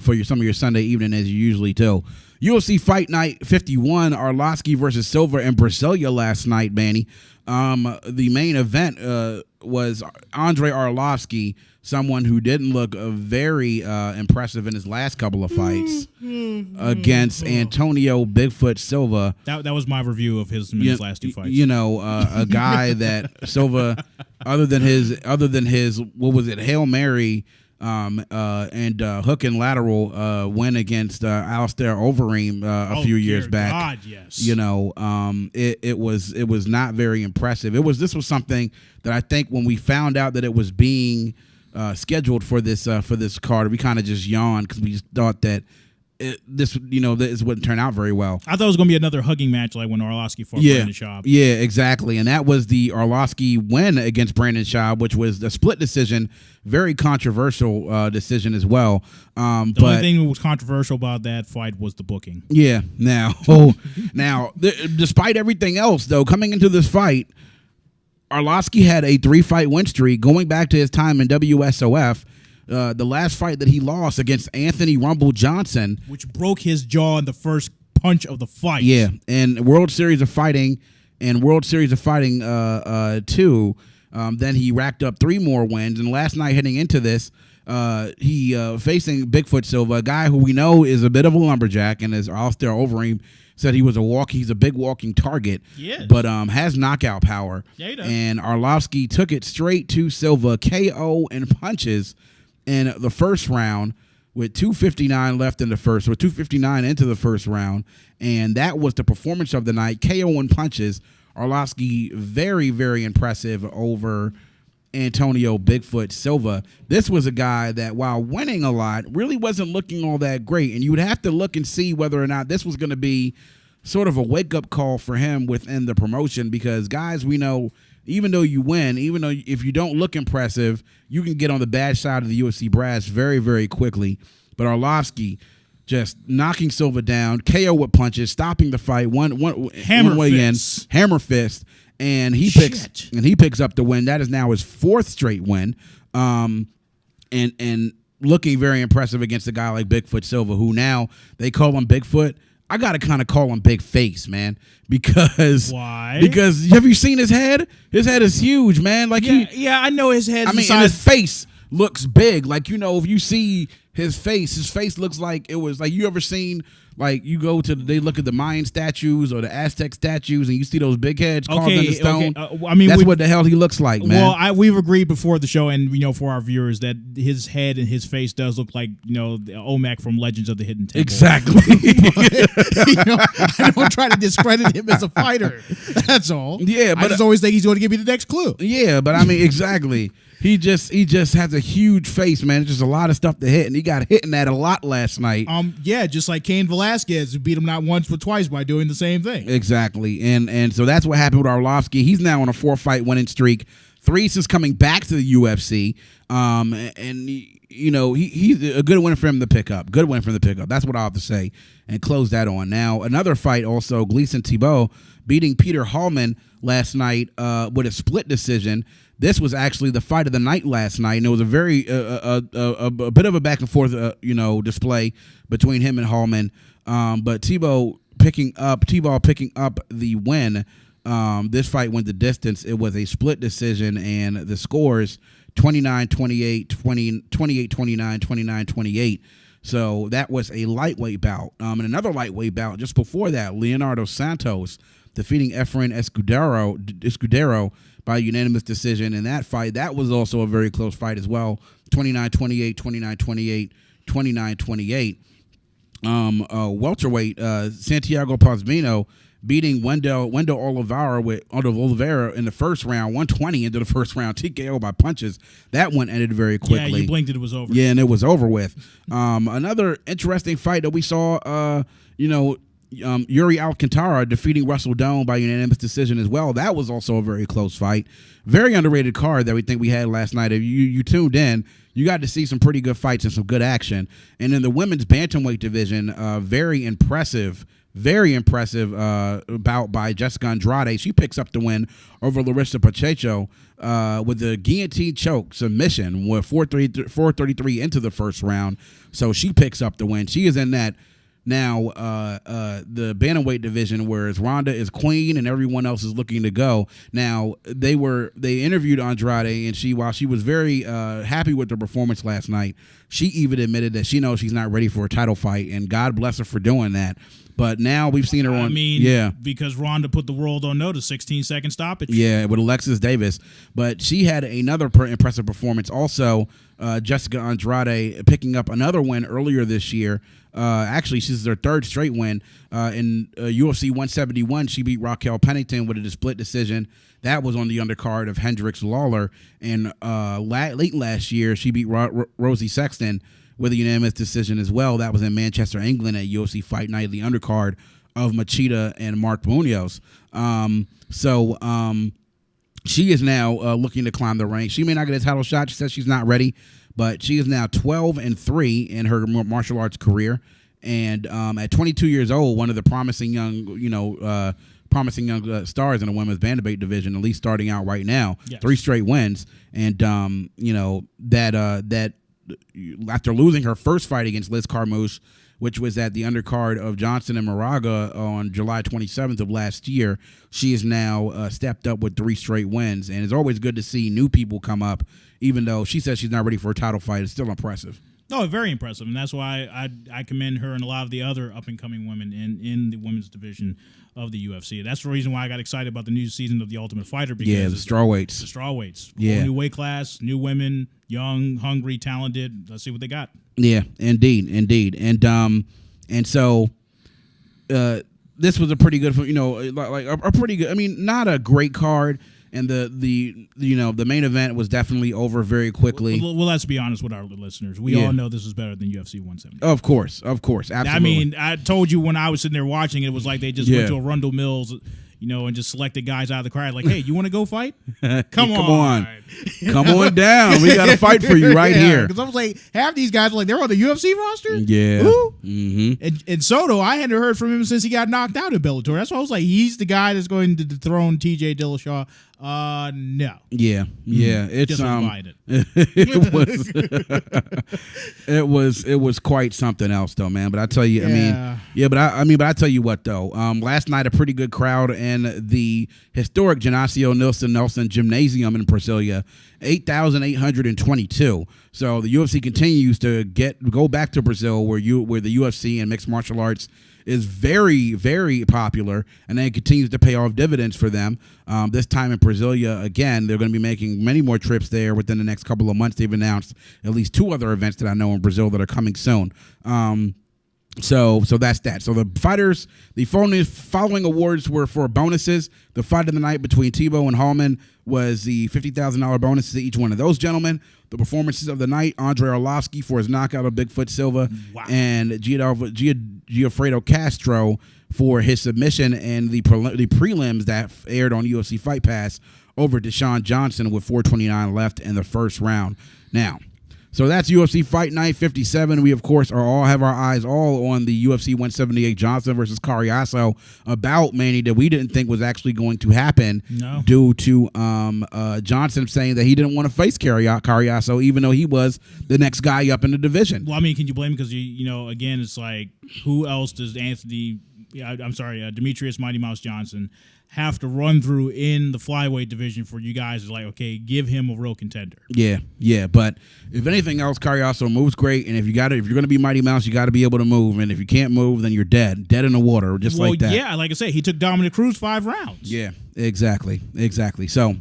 for some of your Sunday evening as you usually do. UFC Fight Night 51, Arlovski versus Silva in Brasilia last night, Manny. The main event was Andre Arlovski, someone who didn't look very impressive in his last couple of fights, against Antonio Bigfoot Silva. That was my review of his last two fights. You know, a guy that Silva, other than his what was it, Hail Mary and hook and lateral win against Alistair Overeem a few years back. God, yes. You know, it was not very impressive. This was something that I think when we found out that it was being scheduled for this card, we kind of just yawned because we just thought that this wouldn't turn out very well. I thought it was going to be another hugging match like when Arlovski fought Brandon Schaub. Yeah, exactly. And that was the Arlovski win against Brandon Schaub, which was a split decision, very controversial decision as well. The only thing that was controversial about that fight was the booking. Yeah. Now, despite everything else, though, coming into this fight, Arlovski had a 3-fight win streak going back to his time in WSOF. The last fight that he lost against Anthony Rumble Johnson, which broke his jaw in the first punch of the fight. Yeah, and World Series of Fighting 2. Then he racked up 3 more wins, and last night heading into this, he facing Bigfoot Silva, a guy who we know is a bit of a lumberjack, and as Alistair Overeem said, he's a big walking target, but has knockout power. Yeah, he does. And Arlovski took it straight to Silva, KO and punches in the first round with 2:59 left in the first, or 2:59 into the first round, and that was the performance of the night. KO and punches. Arlovski very, very impressive over Antonio Bigfoot Silva. This was a guy that, while winning a lot, really wasn't looking all that great, and you would have to look and see whether or not this was going to be sort of a wake-up call for him within the promotion, because guys we know, even though you win, even though if you don't look impressive, you can get on the bad side of the UFC brass very, very quickly. But Arlovski just knocking Silva down, KO with punches, stopping the fight, one hammer fist, and he picks up the win. That is now his 4th straight win, and looking very impressive against a guy like Bigfoot Silva, who now they call him Bigfoot. I gotta kind of call him Big Face, man, because why? Because have you seen his head? His head is huge, man. Like I know his head. I mean, and his face looks big. Like, you know, if you see his face looks like it was like, you ever seen, like, you go to, they look at the Mayan statues or the Aztec statues and you see those big heads carved in the stone. I mean, that's what the hell he looks like, man. Well, we've agreed before the show, and for our viewers, that his head and his face does look like Olmec from Legends of the Hidden Temple. Exactly. I don't try to discredit him as a fighter. That's all. Yeah, but I just always think he's going to give me the next clue. Yeah, but I mean, exactly. He just has a huge face, man. It's just a lot of stuff to hit, and he got hitting that a lot last night. Yeah, just like Cain Velasquez, who beat him not once but twice by doing the same thing. Exactly, and so that's what happened with Arlovski. He's now on a 4-fight winning streak, 3 since coming back to the UFC. And he's a good win for him to pick up. Good win for him to pick up. That's what I'll have to say, and close that on. Now another fight also, Gleison Tibau beating Peter Hallman last night with a split decision. This was actually the fight of the night last night, and it was a very a bit of a back and forth display between him and Hallman. But Tibau picking up the win. This fight went the distance. It was a split decision, and the scores 29-28, 28-29, 29-28. So that was a lightweight bout. And another lightweight bout just before that, Leonardo Santos defeating Efrain Escudero by unanimous decision in that fight. That was also a very close fight as well. 29-28, 29-28, 29-28. Welterweight, Santiago Pazmino beating Wendell Oliveira in the first round, 120 into the first round, TKO by punches. That one ended very quickly. Yeah, you blinked and it was over. Yeah, and it was over with. Another interesting fight that we saw, Yuri Alcantara defeating Russell Doan by unanimous decision as well. That was also a very close fight. Very underrated card that we think we had last night. If you tuned in, you got to see some pretty good fights and some good action. And in the women's bantamweight division, very impressive bout by Jessica Andrade. She picks up the win over Larissa Pacheco with the guillotine choke submission with 4:33 into the first round. So she picks up the win. She is in that now the bantamweight division, whereas Ronda is queen and everyone else is looking to go. Now they interviewed Andrade, and while she was very happy with her performance last night, she even admitted that she knows she's not ready for a title fight, and God bless her for doing that. But now we've seen her on. Because Ronda put the world on notice, 16-second stoppage. Yeah, with Alexis Davis. But she had another impressive performance. Also, Jessica Andrade picking up another win earlier this year. Actually, she's her third straight win. In UFC 171, she beat Raquel Pennington with a split decision. That was on the undercard of Hendricks Lawler. And late last year, she beat Rosie Sexton with a unanimous decision as well. That was in Manchester, England at UFC Fight Night, the undercard of Machida and Mark Munoz. She is now looking to climb the ranks. She may not get a title shot. She says she's not ready, but she is now 12-3 in her martial arts career. And at 22 years old, one of the promising young stars in the women's bantamweight division, at least starting out right now. Yes. 3 straight wins. And, that after losing her first fight against Liz Carmouche, which was at the undercard of Johnson and Moraga on July 27th of last year, she is now stepped up with 3 straight wins. And it's always good to see new people come up, even though she says she's not ready for a title fight. It's still impressive. No, very impressive, and that's why I commend her and a lot of the other up-and-coming women in the women's division of the UFC. That's the reason why I got excited about the new season of The Ultimate Fighter. Because the strawweights. The strawweights. Yeah. New weight class, new women, young, hungry, talented. Let's see what they got. Yeah, indeed. And so this was a pretty good, a pretty good, not a great card. And the main event was definitely over very quickly. Well, let's be honest with our listeners. We all know this is better than UFC 170. Of course, absolutely. I told you when I was sitting there watching, it was like they just went to a Rundle Mills, and just selected guys out of the crowd. Like, hey, you want to go fight? Come on down. We got to fight for you right here. Because I was like, half these guys are like, they're on the UFC roster. Yeah. Who? Mm-hmm. And Soto, I hadn't heard from him since he got knocked out in Bellator. That's why I was like, he's the guy that's going to dethrone TJ Dillashaw. No. Yeah. It's it was quite something else though, man. But I tell you, but I tell you what though. Last night a pretty good crowd in the historic Geneseo Nelson Gymnasium in Brasilia, 8,822. So the UFC continues to go back to Brazil where the UFC and mixed martial arts is very, very popular, and then it continues to pay off dividends for them. This time in Brasilia, again, they're going to be making many more trips there within the next couple of months. They've announced at least 2 other events that I know in Brazil that are coming soon. So that's that. So the fighters, the following awards were for bonuses. The fight of the night between Tebow and Hallman was the $50,000 bonus to each one of those gentlemen. The performances of the night, Andre Arlovski for his knockout of Bigfoot Silva, and Gianfredo Castro for his submission and the prelims that aired on UFC Fight Pass over Deshaun Johnson with 4:29 left in the first round. Now, so that's UFC Fight Night 57. We, of course, have our eyes all on the UFC 178 Johnson versus Carriasso, about, Manny, that we didn't think was actually going to happen due to Johnson saying that he didn't want to face Carriasso, even though he was the next guy up in the division. Well, can you blame him? Because, again, it's like, who else does Demetrius Mighty Mouse Johnson have to run through in the flyweight division for you guys to okay, give him a real contender? Yeah. But if anything else, Carriasso moves great, and if you're going to be Mighty Mouse, you got to be able to move, and if you can't move, then you're dead in the water, like that. Yeah, like I say, he took Dominic Cruz 5 rounds. Yeah, exactly. So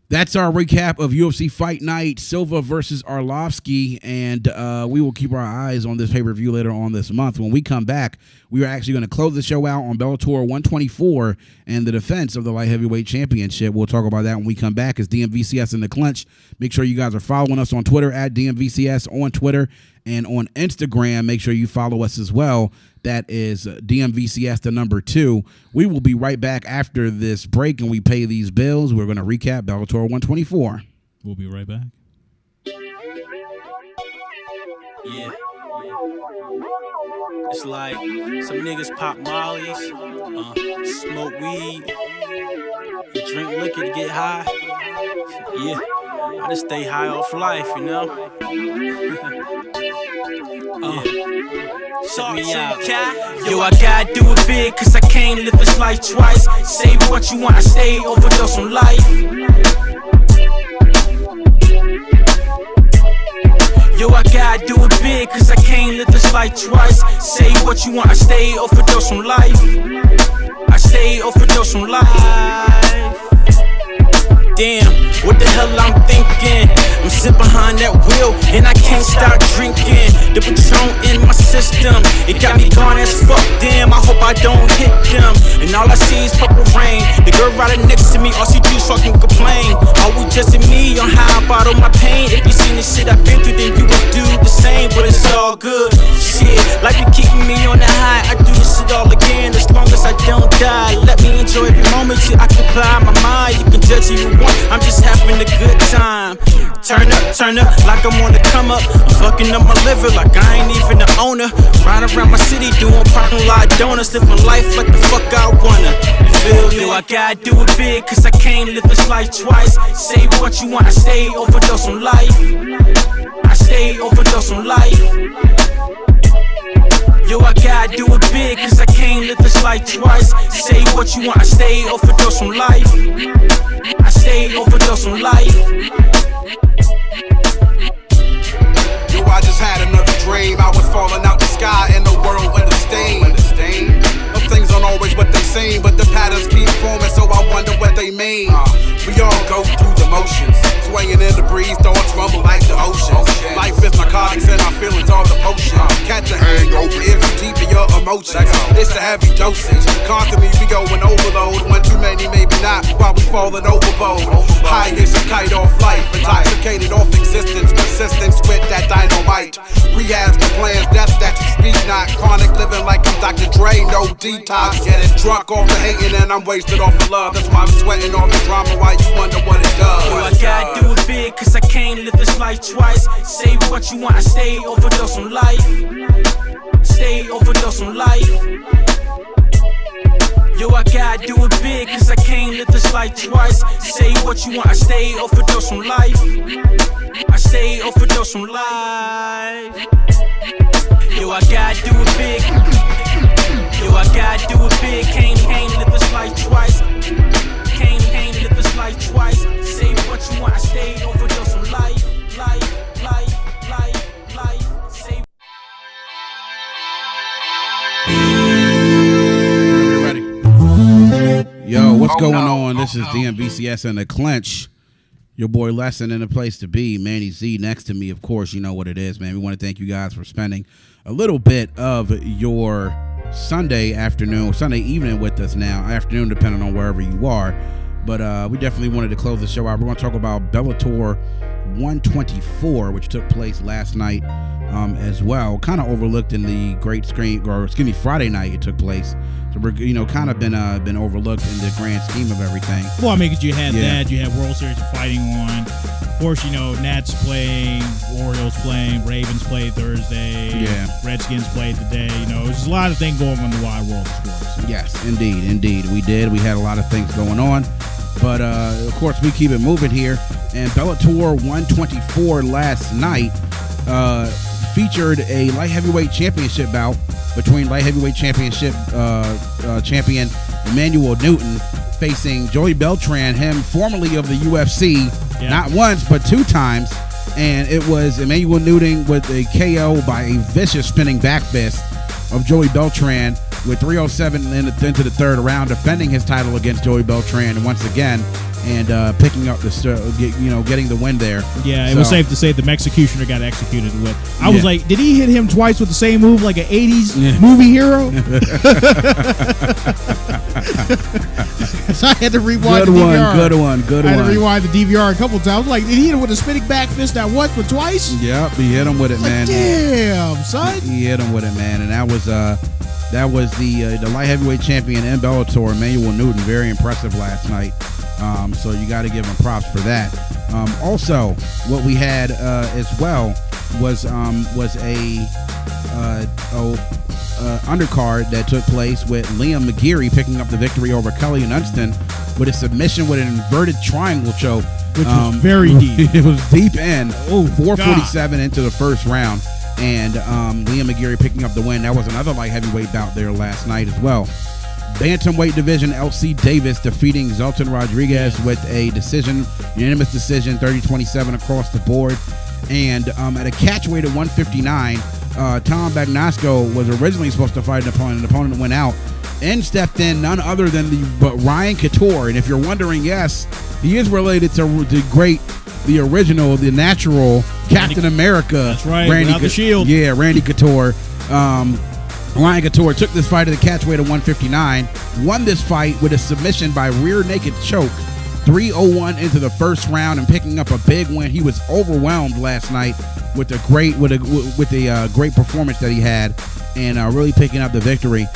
that's our recap of UFC Fight Night, Silva versus Arlovski, and we will keep our eyes on this pay-per-view later on this month. When we come back, we are actually going to close the show out on Bellator 124 and the defense of the light heavyweight championship. We'll talk about that when we come back as DMVCS in the Clinch. Make sure you guys are following us on Twitter at DMVCS on Twitter, And on Instagram, make sure you follow us as well. That is DMVCS, the number 2. We will be right back after this break and we pay these bills. We're going to recap Bellator 124. We'll be right back. Yeah. It's like some niggas pop mollies, smoke weed, and drink liquor to get high. Yeah, I just stay high off life, you know? Check me out. Yo, I gotta do it big, cause I can't live this life twice. Say what you want, I stay overdose on life. Yo, I gotta do it big, cause I can't live this life twice. Say what you want, I stay overdose on life. I stay overdose on life. Damn, what the hell I'm thinking? I'm sitting behind that wheel and I can't stop drinking. The Patron in my system, it got me gone as fuck. Damn, I hope I don't hit them. And all I see is purple rain. The girl riding next to me, all she do is fucking complain. Always just me on how I bottle my pain. If you seen the shit I've been through, then you would do the same. But it's all good. Shit, life be keeping me on the high. I do this shit all again as long as I don't die. Let me enjoy every moment to occupy my mind. You can judge if you want, I'm just having a good time. Turn up, like I'm on the come up. I'm fucking up my liver like I ain't even the owner. Riding around my city doing parking lot donuts. Living life like the fuck I wanna. You feel me? Yo, I gotta do it big, cause I can't live this life twice. Say what you want, I stay overdose on life. I stay overdose on life. Yo, I gotta do it big, cause I can't live this life twice. Say what you want, I stay overdose on life. I stay overdose on life. Yo, I just had another dream. I was falling out the sky and the world went to stain. Those things aren't always what they seem, but the patterns keep forming, so I wonder what they mean. We all go through the motions, swaying in the breeze, thoughts rumble like the ocean. Life is narcotics and our feelings are the potion. Catch a hangover if you deep in your emotions. It's a heavy dosage. Constantly we going overload. One too many, maybe not, while we falling overboard. High as a kite off life, intoxicated off existence. Persistence with that dynamite. Rehabs the plans, death that you speak not. Chronic living like I'm Dr. Dre, no detox. Getting drunk off the hating and I'm wasted off of love. That's why I'm sweating off the drama, why you wonder what it does. Yo, I gotta do it big, cause I can't live this life twice. Say what you want, I stay overdose on life. Stay overdose on life. Yo, I gotta do it big, cause I can't live this life twice. Say what you want, I stay overdose on life. I stay overdose on life. Yo, I gotta do it big. Yo, I gotta do it big. Can't live this life twice. Can't live this life twice. Say what you want, I stay overdose on life. Life. Say. Yo, what's going on? This is DMVCS and the Clinch. Your boy Lesson in the place to be. Manny Z next to me, of course. You know what it is, man. We want to thank you guys for spending a little bit of your Sunday evening with us now. Afternoon, depending on wherever you are. But we definitely wanted to close the show out. We're going to talk about Bellator 124, which took place last night as well. Kind of overlooked in the Friday night it took place. So we're, kind of been overlooked in the grand scheme of everything. Well, I mean, because you had that, you had World Series fighting on. Of course, Nats playing, Orioles playing, Ravens played Thursday, Redskins played today. There's a lot of things going on in the wide world of sports. Yes, indeed. We did. We had a lot of things going on. But, of course, we keep it moving here. And Bellator 124 last night featured a light heavyweight championship bout between light heavyweight championship champion Emmanuel Newton facing Joey Beltran, him formerly of the UFC, not once but 2 times. And it was Emmanuel Newton with a KO by a vicious spinning back fist of Joey Beltran with 3:07 into the third round, defending his title against Joey Beltran once again, and picking up getting the win there. Yeah, it was safe to say the Executioner got executed with. I was like, did he hit him twice with the same move like an 80s movie hero? So I had to rewind Good the one, DVR. good I had one. to rewind the DVR a couple times. Like, did he hit him with a spinning back fist not once but twice? Yep, he hit him with it, man. Damn, son. He hit him with it, man, and that was the light heavyweight champion in Bellator, Emmanuel Newton. Very impressive last night. So you got to give him props for that. Also, what we had as well was a undercard that took place with Liam McGeary picking up the victory over Kelly Nunston with a submission with an inverted triangle choke, which was very deep. It was deep in. 4:47 God. into the first round, and Liam McGeary picking up the win. That was another light heavyweight bout there last night as well. Bantamweight division, LC Davis defeating Zelton Rodriguez with a unanimous decision, 30-27 across the board. And at a catchweight at 159, Tom Bagnasco was originally supposed to fight an opponent. An opponent went out and stepped in none other than Ryan Couture. And if you're wondering, yes, he is related to the original, the natural Captain America. That's right, without the shield. Yeah, Randy Couture. Ryan Couture took this fight at the catchweight at 159, won this fight with a submission by rear naked choke, 3:01 into the first round, and picking up a big win. He was overwhelmed last night with the great performance that he had, and really picking up the victory,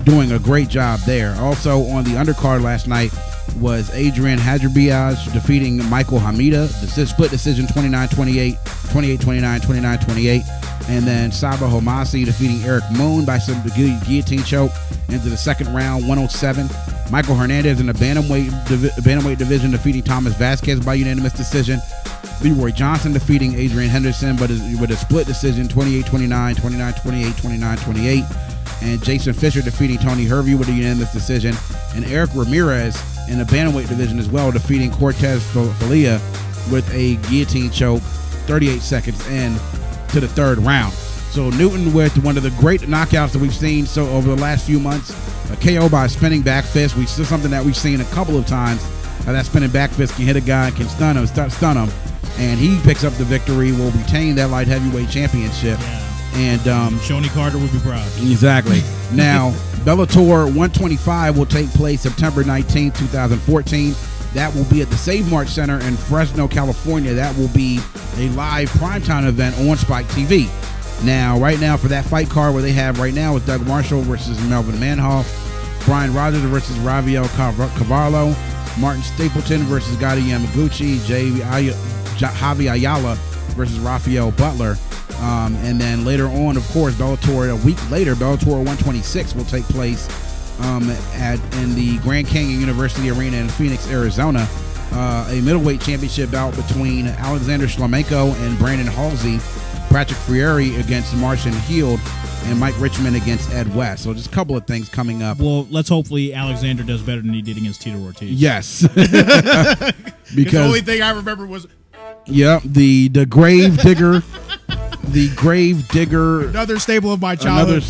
doing a great job there. Also on the undercard last night was Adrian Hadjerbiaj defeating Michael Hamida, split decision 29-28, 28-29, 29-28. And then Saba Homasi defeating Eric Moon by some guillotine choke into the second round, 107. Michael Hernandez in the bantamweight division defeating Thomas Vasquez by unanimous decision. Leroy Johnson defeating Adrian Henderson with a split decision, 28-29, 29-28, 29-28. And Jason Fisher defeating Tony Hervey with a unanimous decision. And Eric Ramirez in the bantamweight division as well, defeating Cortez Falia with a guillotine choke, 38 seconds in to the third round. So Newton with one of the great knockouts that we've seen over the last few months, a KO by a spinning back fist. We see something that we've seen a couple of times. That spinning back fist can hit a guy and can stun him, and he picks up the victory. Will retain that light heavyweight championship. Yeah. And Shoney Carter would be proud. Exactly. Now, Bellator 125 will take place September 19th, 2014. That will be at the Save Mart Center in Fresno, California. That will be a live primetime event on Spike TV. Now, right now, for that fight card, what they have right now is Doug Marshall versus Melvin Manhoff, Brian Rogers versus Rafael Cavallo, Martin Stapleton versus Gotti Yamaguchi, Javi Ayala versus Rafael Butler. And then later on, of course, Bellator, a week later, Bellator 126 will take place in the Grand Canyon University Arena in Phoenix, Arizona. A middleweight championship bout between Alexander Shlemenko and Brandon Halsey, Patrick Freire against Martian Heald, and Mike Richmond against Ed West. So just a couple of things coming up. Well, let's hopefully Alexander does better than he did against Tito Ortiz. Yes. Because the only thing I remember was... Yep, the grave digger. The grave digger. Another staple of my childhood.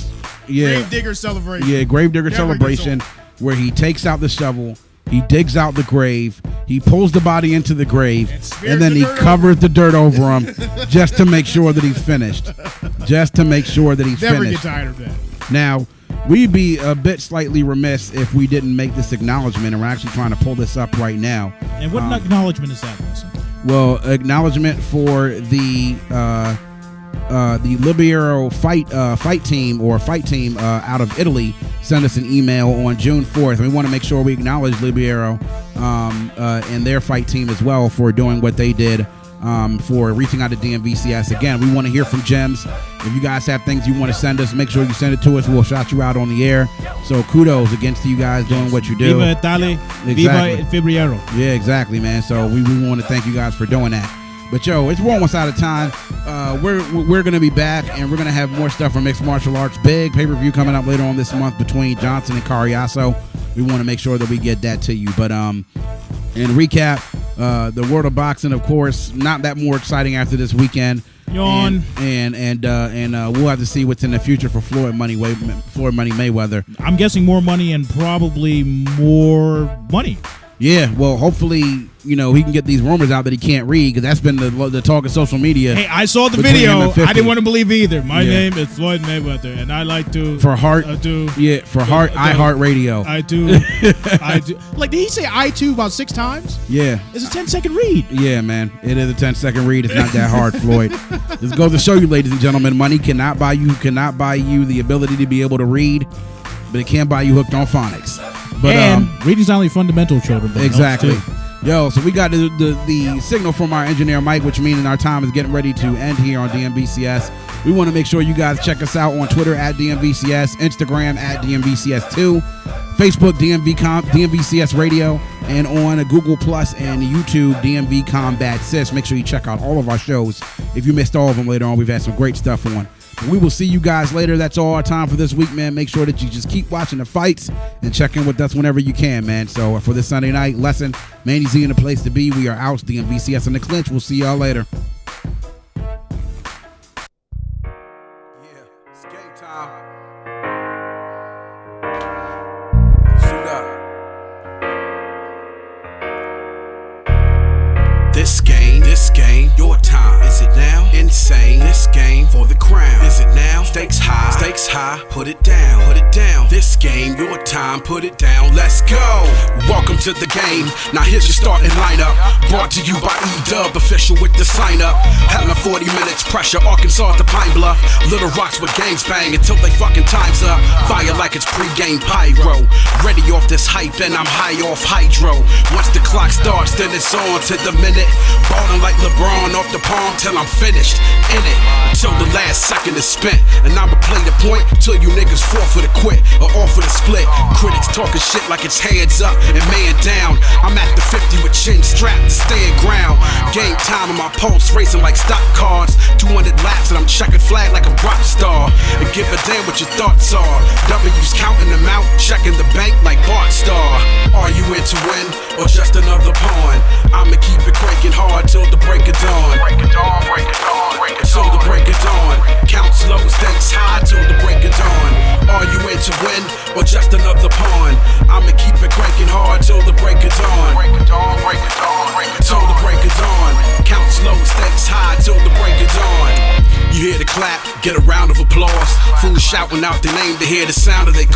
Grave digger celebration. Yeah, grave digger celebration where he takes out the shovel, he digs out the grave, he pulls the body into the grave, and then he covers the dirt over him just to make sure that he's finished. Never get tired of that. Now, we'd be a bit slightly remiss if we didn't make this acknowledgement, and we're actually trying to pull this up right now. And what acknowledgement is that, Wilson? Well, acknowledgement for the Libero fight team out of Italy sent us an email on June 4th. We want to make sure we acknowledge Libero and their fight team as well for doing what they did, for reaching out to DMVCS. Again, we want to hear from Gems. If you guys have things you want to send us, make sure you send it to us. We'll shout you out on the air. So kudos against you guys doing what you do. Viva Italy, Viva Fibriero. Yeah, exactly, man. So we want to thank you guys for doing that. But we're almost out of time. We're going to be back, and we're going to have more stuff from mixed martial arts. Big pay-per-view coming up later on this month between Johnson and Cariaso. We want to make sure that we get that to you. But in recap, the world of boxing, of course, not that more exciting after this weekend. Yawn. And we'll have to see what's in the future for Floyd Money Mayweather. I'm guessing more money and probably more money. Yeah, well, hopefully, he can get these rumors out that he can't read, because that's been the talk of social media. Hey, I saw the between him video. and 50. I didn't want to believe either. My name is Floyd Mayweather, and I like to iHeartRadio. I do. Like, did he say I too about 6 times? Yeah. It's a 10-second read. Yeah, man. It is a 10-second read. It's not that hard, Floyd. This goes to show you, ladies and gentlemen, money cannot buy you the ability to be able to read, but it can buy you hooked on phonics. But reading's not only fundamental, children. But exactly. Yo, so we got the signal from our engineer Mike, which means our time is getting ready to end here on DMVCS. We want to make sure you guys check us out on Twitter at DMVCS, Instagram at DMVCS2, Facebook DMVCS Radio, and on Google Plus and YouTube DMV Combat Sis. Make sure you check out all of our shows. If you missed all of them later on, we've had some great stuff on. We will see you guys later. That's all our time for this week, man. Make sure that you just keep watching the fights and check in with us whenever you can, man. So for this Sunday night lesson, Manny Z in the place to be. We are out. DMVCS and the Clinch. We'll see y'all later. Yeah, it's game time. Suit up. This game, your time. Is it now? Insane. This game for the crown. Is it now? Stakes high, put it down. This game, your time, put it down. Let's go. Welcome to the game. Now here's your starting lineup. Brought to you by E-Dub, official with the sign up. Having 40 minutes pressure, Arkansas to Pine Bluff. Little Rocks with gangs bang until they fucking time's up. Fire like it's pre-game pyro. Ready off this hype and I'm high off hydro. Once the clock starts, then it's on to the minute. Ballin' like LeBron off the palm till I'm finished in it. Until the last second is spent. And I'ma play the point till you niggas forfeit or quit or offer the split. Critics talking shit like it's heads up and man down. I'm at the 50 with chin strapped to stand ground. Game time on my pulse racing like stock cars. 200 laps and I'm checking flag like a rock star. And give a damn what your thoughts are. W's counting them out, checking the bank like Bart Star. Are you in to win or just another pawn? I'ma keep it cranking hard till the break of dawn. Till the break of dawn. Count slow, stakes high till the break of dawn. Are you in to win or just another pawn? I'ma keep it cranking hard till the break of dawn. Till the break of dawn. Count slow, stakes high till the break of dawn. You hear the clap, get a round of applause. Fools shouting out their name to hear the sound of their